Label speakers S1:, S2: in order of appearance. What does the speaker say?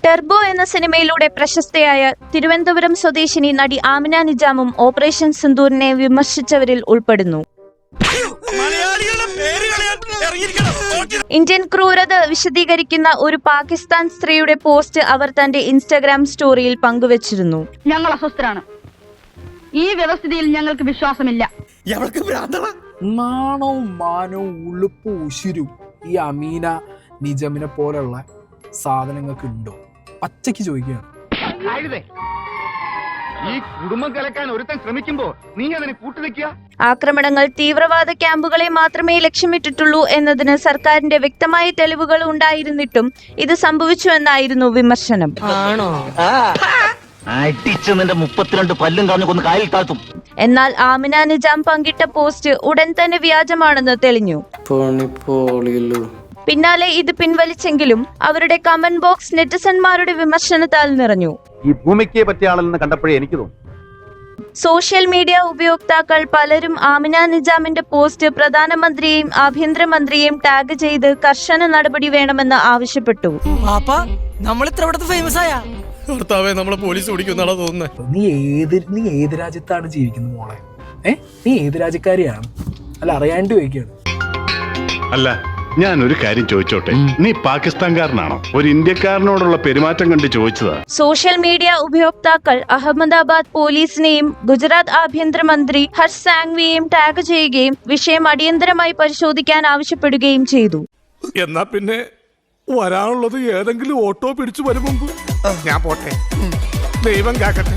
S1: Turbo എന്ന സിനിമയിലൂടെ പ്രശസ്തയായ തിരുവനന്തപുരം സ്വദേശിനി നടി ആമിന നിജാമും ഓപ്പറേഷൻ സിന്ദൂറിനെ വിമർശിച്ചവരിൽ ഉൾപ്പെടുന്നു. ഇന്ത്യൻ ക്രൂരത വിശദീകരിക്കുന്ന ഒരു പാകിസ്ഥാൻ സ്ത്രീയുടെ പോസ്റ്റ് അവർ തന്റെ ഇൻസ്റ്റഗ്രാം സ്റ്റോറിയിൽ പങ്കുവച്ചിരുന്നു.
S2: ഞങ്ങൾ അസ്വസ്ഥരാണ്. ഈ വ്യവസ്ഥിതിയിൽ ഞങ്ങൾക്ക് വിശ്വാസമില്ല.
S3: നാണവും മാനവും ഉളുപ്പും ഉശിരും ഈ അമീന നിജമിനെ പോലുള്ള സാധനങ്ങൾക്ക് ഉണ്ടോ? പച്ചയ്ക്ക് ചോദിക്കുകയാണ്.
S4: ഈ കുടുംബം കലക്കാൻ ഒരുത്തൻ ശ്രമിക്കുമ്പോ നീ അതിന് കൂട്ടുനിൽക്കുക.
S1: ആക്രമണങ്ങൾ തീവ്രവാദ ക്യാമ്പുകളെ മാത്രമേ ലക്ഷ്യമിട്ടിട്ടുള്ളൂ എന്നതിന് സർക്കാരിന്റെ വ്യക്തമായ തെളിവുകൾ ഉണ്ടായിരുന്നിട്ടും ഇത് സംഭവിച്ചുവെന്നായിരുന്നു വിമർശനം. എന്നാൽ ആമിന നിജാം പങ്കിട്ട പോസ്റ്റ് ഉടൻ തന്നെ വ്യാജമാണെന്ന് തെളിഞ്ഞു. പിന്നാലെ ഇത് പിൻവലിച്ചെങ്കിലും അവരുടെ കമന്റ് ബോക്സ് നെറ്റിസന്മാരുടെ വിമർശനത്താൽ നിറഞ്ഞു.
S4: ഈ ഭൂമിക്ക് പറ്റിയ ആളെന്ന് കണ്ടപ്പോഴേ എനിക്ക് തോന്നി.
S1: സോഷ്യൽ മീഡിയ ഉപയോക്താക്കൾ പലരും ആമിന നിജാമിന്റെ പോസ്റ്റ് പ്രധാനമന്ത്രിയെയും ആഭ്യന്തരമന്ത്രിയെയും ടാഗ് ചെയ്ത് കർശന നടപടി വേണമെന്ന് ആവശ്യപ്പെട്ടു.
S3: നീ ഏത് രാജ്യത്താണ് ജീവിക്കുന്നത് മോളെ? നീ ഏത് രാജ്യക്കാരിയാണ്? അല്ല, അറിയാണ്ട് ചോദിക്കുകയാണ്.
S5: അല്ല, ഞാൻ ഒരു കാര്യം ചോദിച്ചോട്ടെ, നീ പാകിസ്ഥാൻകാരനാണോ? ഒരു ഇന്ത്യക്കാരനോടുള്ള പെരുമാറ്റം കണ്ട് ചോദിച്ചതാ.
S1: സോഷ്യൽ മീഡിയ ഉപയോക്താക്കൾ അഹമ്മദാബാദ് പോലീസിനെയും ഗുജറാത്ത് ആഭ്യന്തരമന്ത്രി ഹർഷ് സാങ്വിയെയും ടാഗ് ചെയ്യുകയും വിഷയം അടിയന്തരമായി പരിശോധിക്കാൻ ആവശ്യപ്പെടുകയും ചെയ്തു.
S6: എന്നാ പിന്നെ വരാനുള്ളത് ഏതെങ്കിലും ഓട്ടോ പിടിച്ചു വരും മുമ്പ് ഞാൻ പോട്ടെ. ദൈവം കാക്കട്ടെ.